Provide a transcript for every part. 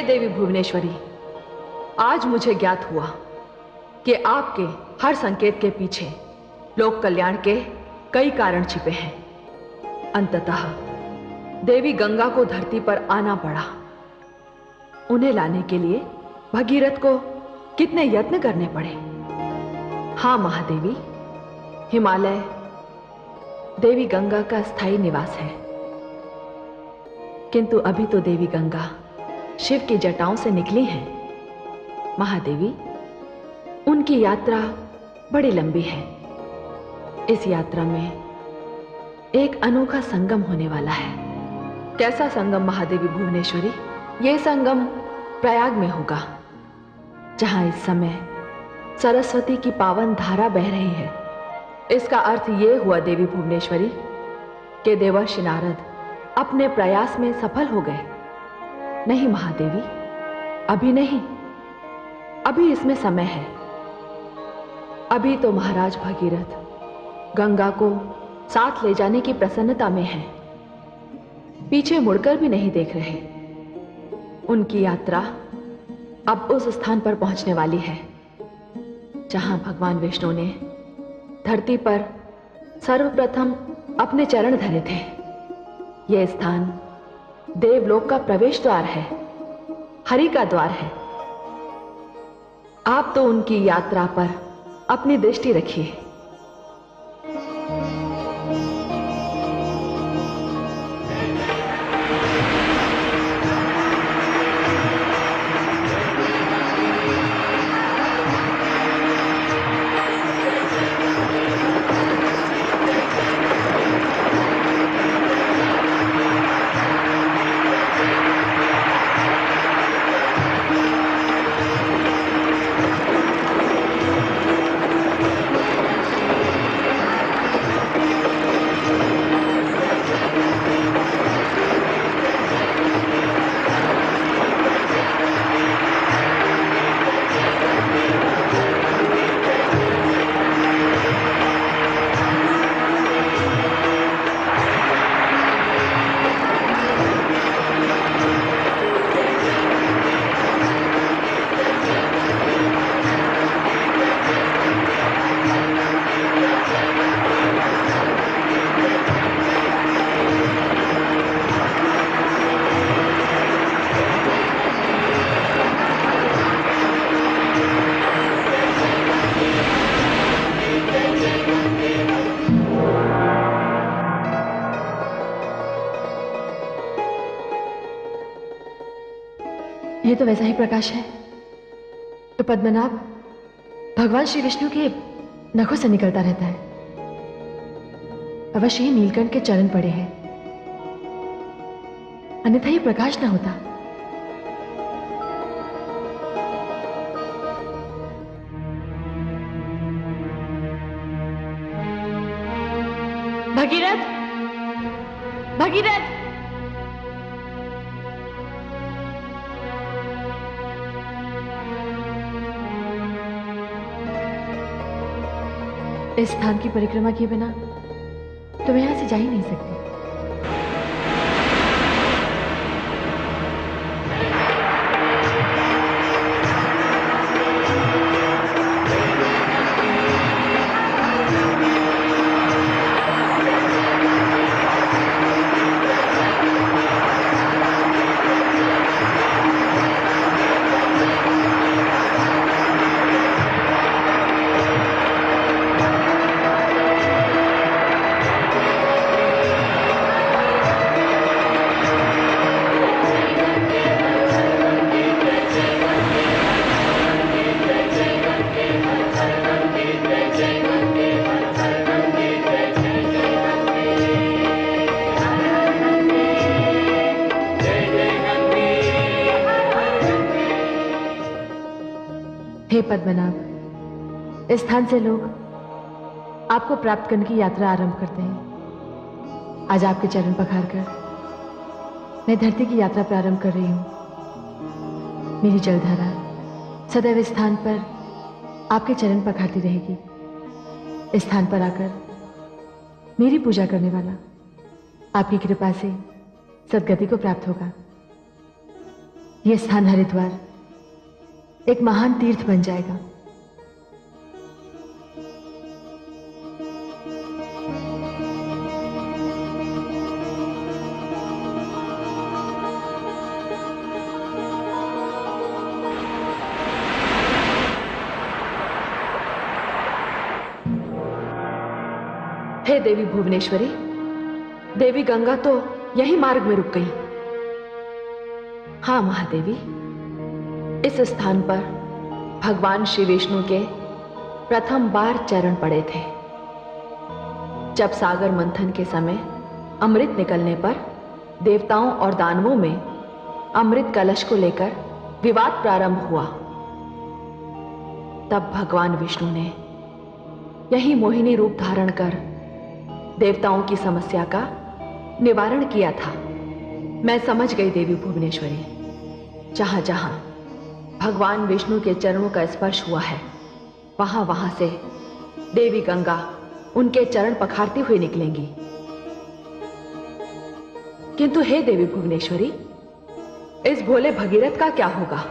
हे देवी भुवनेश्वरी, आज मुझे ज्ञात हुआ कि आपके हर संकेत के पीछे लोक कल्याण के कई कारण छिपे हैं। अंततः देवी गंगा को धरती पर आना पड़ा। उन्हें लाने के लिए भगीरथ को कितने यत्न करने पड़े। हां महादेवी, हिमालय देवी गंगा का स्थायी निवास है, किंतु अभी तो देवी गंगा शिव की जटाओं से निकली हैं। महादेवी, उनकी यात्रा बड़ी लंबी है। इस यात्रा में एक अनोखा संगम होने वाला है। कैसा संगम महादेवी भुवनेश्वरी? यह संगम प्रयाग में होगा, जहां इस समय सरस्वती की पावन धारा बह रही है। इसका अर्थ यह हुआ देवी भुवनेश्वरी कि देवर्षि नारद अपने प्रयास में सफल हो गए। नहीं महादेवी, अभी नहीं, अभी इसमें समय है। अभी तो महाराज भगीरथ गंगा को साथ ले जाने की प्रसन्नता में हैं। पीछे मुड़कर भी नहीं देख रहे। उनकी यात्रा अब उस स्थान पर पहुंचने वाली है जहां भगवान विष्णु ने धरती पर सर्वप्रथम अपने चरण धरे थे। यह स्थान देवलोक का प्रवेश द्वार है, हरि का द्वार है। आप तो उनकी यात्रा पर अपनी दृष्टि रखिए। ये तो वैसा ही प्रकाश है तो पद्मनाभ भगवान श्री विष्णु के नखों से निकलता रहता है। अवश्य ही नीलकंठ के चरण पड़े हैं, अन्यथा ये प्रकाश न होता। भगीरथ, भगीरथ, इस स्थान की परिक्रमा किए बिना तो मैं यहां से जा ही नहीं सकती। हे पद्मनाभ, इस स्थान से लोग आपको प्राप्त करने की यात्रा आरंभ करते हैं। आज आपके चरण पखार कर मैं धरती की यात्रा प्रारंभ कर रही हूं। मेरी जलधारा सदैव इस स्थान पर आपके चरण पखारती रहेगी। इस स्थान पर आकर मेरी पूजा करने वाला आपकी कृपा से सद्गति को प्राप्त होगा। यह स्थान हरिद्वार एक महान तीर्थ बन जाएगा। हे देवी भुवनेश्वरी, देवी गंगा तो यही मार्ग में रुक गई। हां महादेवी, इस स्थान पर भगवान श्री विष्णु के प्रथम बार चरण पड़े थे। जब सागर मंथन के समय अमृत निकलने पर देवताओं और दानवों में अमृत कलश को लेकर विवाद प्रारंभ हुआ, तब भगवान विष्णु ने यही मोहिनी रूप धारण कर देवताओं की समस्या का निवारण किया था। मैं समझ गई देवी भुवनेश्वरी, जहां जहां भगवान विष्णु के चरणों का स्पर्श हुआ है, वहां वहां से देवी गंगा उनके चरण पखारती हुई निकलेंगी। किंतु हे देवी भुवनेश्वरी, इस भोले भगीरथ का क्या होगा?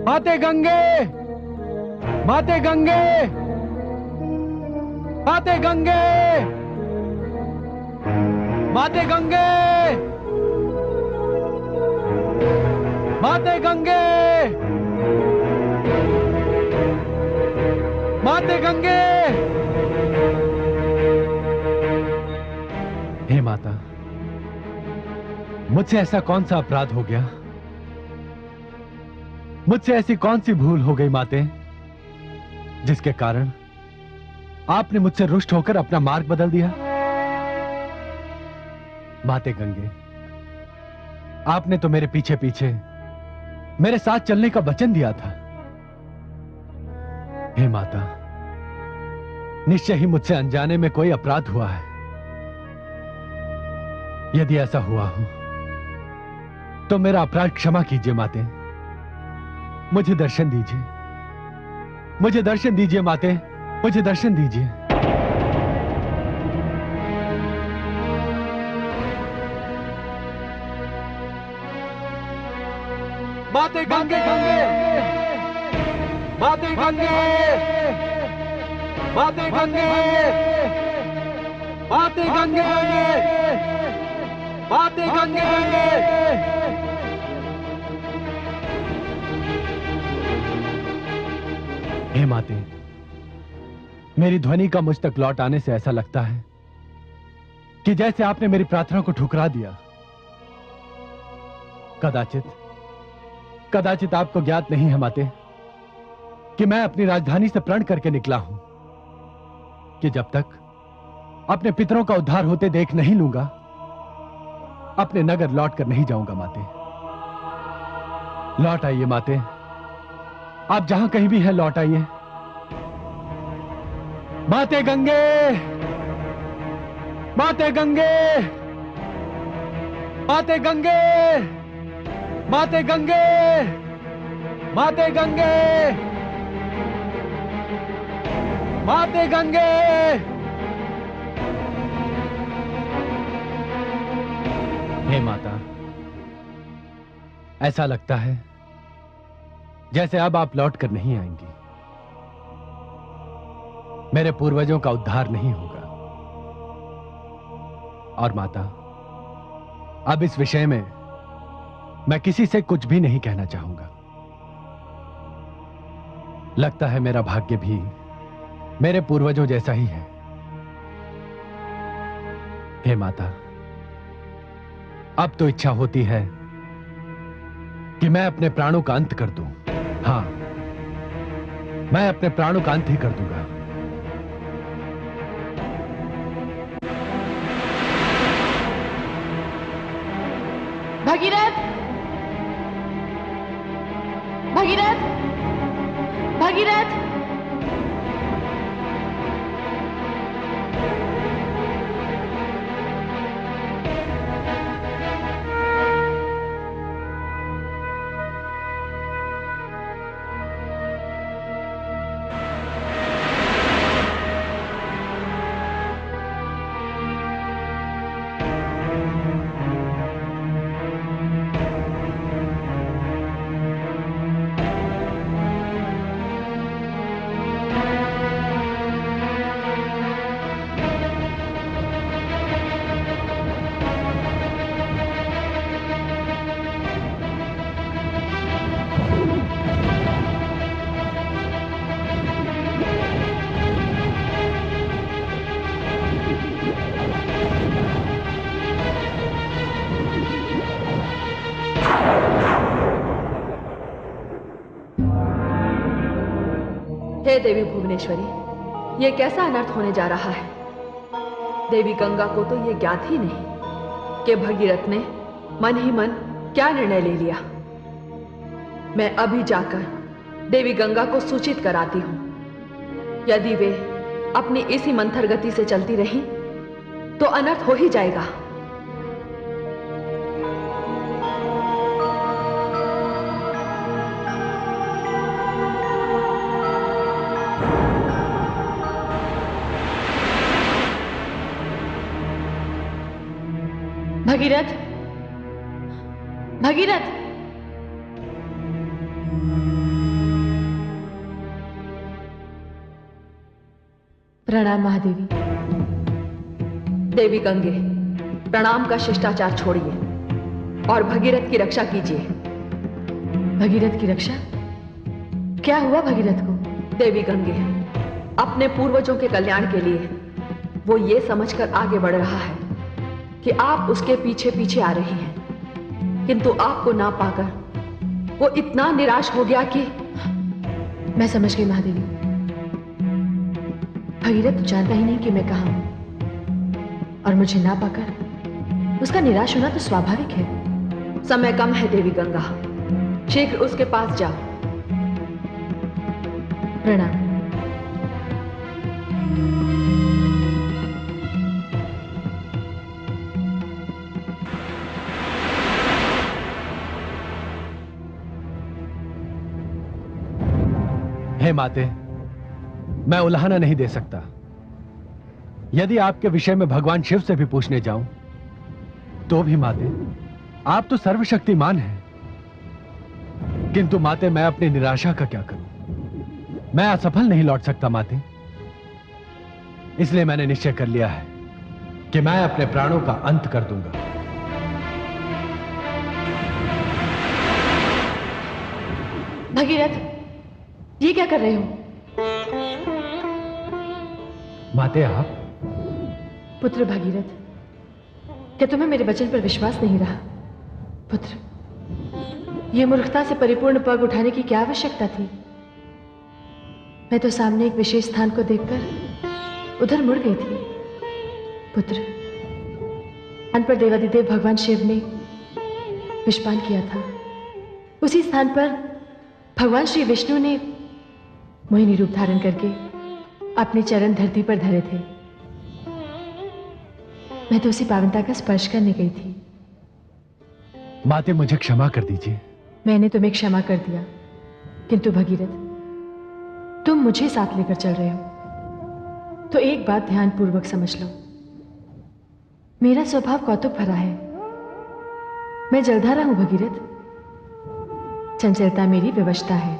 माते गंगे, माते गंगे, माते गंगे, माते गंगे, माते गंगे, माते गंगे। हे माता, मुझसे ऐसा कौन सा अपराध हो गया? मुझसे ऐसी कौन सी भूल हो गई माते, जिसके कारण आपने मुझसे रुष्ट होकर अपना मार्ग बदल दिया? माते गंगे, आपने तो मेरे पीछे पीछे मेरे साथ चलने का वचन दिया था। हे माता, निश्चय ही मुझसे अनजाने में कोई अपराध हुआ है। यदि ऐसा हुआ हो तो मेरा अपराध क्षमा कीजिए माते। मुझे दर्शन दीजिए, मुझे दर्शन दीजिए माते, मुझे दर्शन दीजिए। माते गंगे, माते गंगे, माते गंगे, माते गंगे, माते गंगे। हे माते, मेरी ध्वनि का मुझ तक लौट आने से ऐसा लगता है कि जैसे आपने मेरी प्रार्थना को ठुकरा दिया। कदाचित आपको ज्ञात नहीं है माते कि मैं अपनी राजधानी से प्रण करके निकला हूं कि जब तक अपने पितरों का उद्धार होते देख नहीं लूंगा, अपने नगर लौट कर नहीं जाऊंगा माते। लौट आइए माते, आप जहां कहीं भी हैं लौट आइए। माते गंगे, माते गंगे, माते गंगे, माते गंगे, माते गंगे, माते गंगे। हे माता, ऐसा लगता है जैसे अब आप लौट कर नहीं आएंगी। मेरे पूर्वजों का उद्धार नहीं होगा। और माता, अब इस विषय में मैं किसी से कुछ भी नहीं कहना चाहूंगा। लगता है मेरा भाग्य भी मेरे पूर्वजों जैसा ही है। हे माता, अब तो इच्छा होती है कि मैं अपने प्राणों का अंत कर दूं। हां, मैं अपने प्राणों का अंत ही कर दूंगा। भगीरथ, भगीरथ, भगीरथ। हे देवी भुवनेश्वरी, ये कैसा अनर्थ होने जा रहा है? देवी गंगा को तो ये ज्ञात ही नहीं कि भगीरथ ने मन ही मन क्या निर्णय ले लिया। मैं अभी जाकर देवी गंगा को सूचित कराती हूं। यदि वे अपनी इसी मंथर गति से चलती रहीं तो अनर्थ हो ही जाएगा। भगीरथ, भगीरथ! प्रणाम महादेवी। देवी गंगे, प्रणाम का शिष्टाचार छोड़िए और भगीरथ की रक्षा कीजिए। भगीरथ की रक्षा? क्या हुआ भगीरथ को? देवी गंगे, अपने पूर्वजों के कल्याण के लिए वो ये समझकर आगे बढ़ रहा है कि आप उसके पीछे पीछे आ रही हैं, किंतु आपको ना पाकर वो इतना निराश हो गया कि... मैं समझ गई महादेवी। भगीरथ तो जानता ही नहीं कि मैं कहां हूं, और मुझे ना पाकर उसका निराश होना तो स्वाभाविक है। समय कम है देवी गंगा, शीघ्र उसके पास जाओ। प्रणाम। हे माते, मैं उल्हाना नहीं दे सकता। यदि आपके विषय में भगवान शिव से भी पूछने जाऊं तो भी माते, आप तो सर्वशक्तिमान हैं। किंतु माते, मैं अपनी निराशा का क्या करूं? मैं असफल नहीं लौट सकता माते। इसलिए मैंने निश्चय कर लिया है कि मैं अपने प्राणों का अंत कर दूंगा। भगीरथ, ये क्या कर रहे हो? माते, आप? पुत्र भगीरथ, क्या तुम्हें मेरे वचन पर विश्वास नहीं रहा? पुत्र, यह मूर्खता से परिपूर्ण पग उठाने की क्या आवश्यकता थी? मैं तो सामने एक विशेष स्थान को देखकर उधर मुड़ गई थी। पुत्र, अंत पर देवादिदेव भगवान शिव ने विषपान किया था। उसी स्थान पर भगवान श्री विष्णु ने मोहिनी रूप धारण करके अपने चरण धरती पर धरे थे। मैं तो उसी पावनता का स्पर्श करने गई थी। माते, मुझे क्षमा कर दीजिए। मैंने तुम्हें क्षमा कर दिया, किंतु भगीरथ, तुम मुझे साथ लेकर चल रहे हो तो एक बात ध्यानपूर्वक समझ लो। मेरा स्वभाव कौतुक भरा है। मैं जलधारा हूं भगीरथ। चंचलता मेरी विवशता है।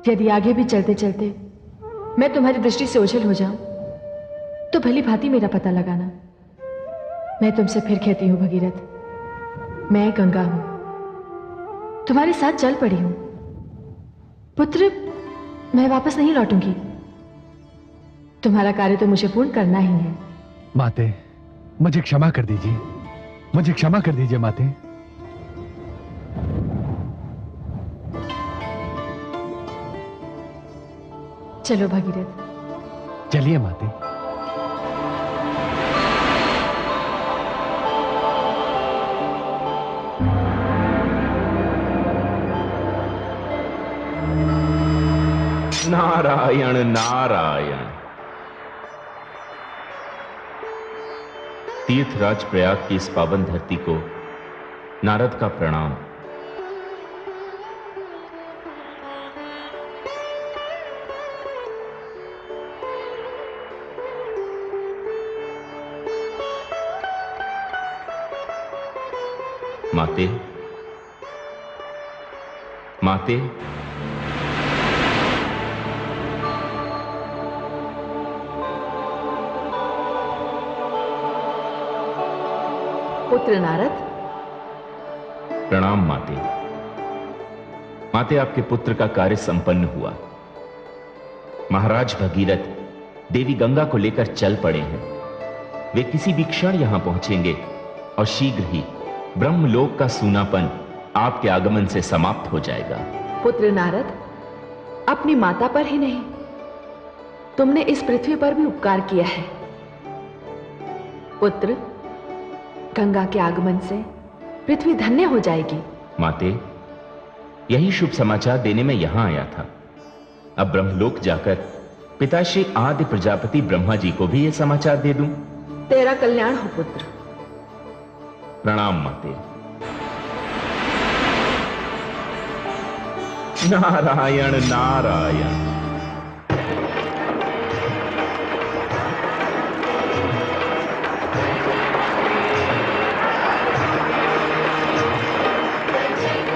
यदि आगे भी चलते चलते मैं तुम्हारी दृष्टि से ओझल हो जाऊं तो भली भांति मेरा पता लगाना। मैं तुमसे फिर कहती हूं भगीरथ, मैं गंगा हूं, तुम्हारे साथ चल पड़ी हूं। पुत्र, मैं वापस नहीं लौटूंगी। तुम्हारा कार्य तो मुझे पूर्ण करना ही है। माते, मुझे क्षमा कर दीजिए। मुझे क्षमा कर दीजिए माते। चलो भगीरथ। चलिए माते। नारायण नारायण। तीर्थराज प्रयाग की इस पावन धरती को नारद का प्रणाम। माते, माते, पुत्र नारद। प्रणाम माते। माते, आपके पुत्र का कार्य संपन्न हुआ। महाराज भगीरथ देवी गंगा को लेकर चल पड़े हैं। वे किसी भी क्षण यहां पहुंचेंगे और शीघ्र ही ब्रह्मलोक का सूनापन आपके आगमन से समाप्त हो जाएगा। पुत्र नारद, अपनी माता पर ही नहीं, तुमने इस पृथ्वी पर भी उपकार किया है। पुत्र, गंगा के आगमन से पृथ्वी धन्य हो जाएगी। माते, यही शुभ समाचार देने में यहां आया था। अब ब्रह्मलोक जाकर पिताश्री आदि प्रजापति ब्रह्मा जी को भी यह समाचार दे दूं। तेरा कल्याण हो पुत्र। प्रणाम माते। नारायण नारायण।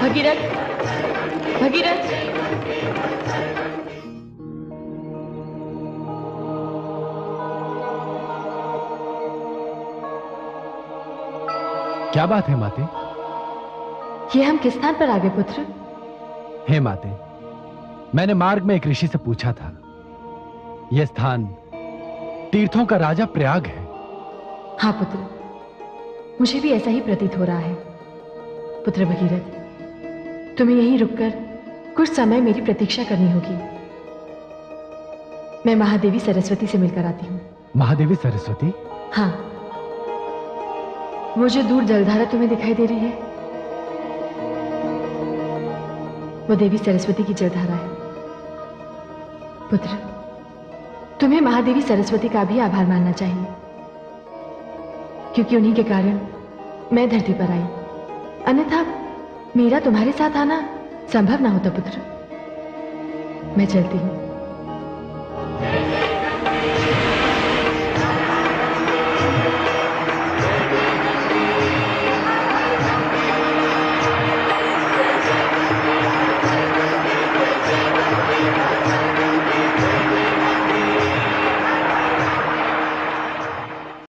भगीरथ, भगीरथ, क्या बात है माते? ये हम किस स्थान पर आ गए पुत्र? हे माते, मैंने मार्ग में एक ऋषि से पूछा था। यह स्थान तीर्थों का राजा प्रयाग है। हाँ पुत्र, मुझे भी ऐसा ही प्रतीत हो रहा है। पुत्र भगीरथ, तुम्हें यहीं रुककर कुछ समय मेरी प्रतीक्षा करनी होगी। मैं महादेवी सरस्वती से मिलकर आती हूँ। महादेवी सरस्वती? हाँ, वो जो दूर जलधारा तुम्हें दिखाई दे रही है, वो देवी सरस्वती की जलधारा है। पुत्र, तुम्हें महादेवी सरस्वती का भी आभार मानना चाहिए, क्योंकि उन्हीं के कारण मैं धरती पर आई। अन्यथा मेरा तुम्हारे साथ आना संभव ना होता पुत्र। मैं चलती हूँ।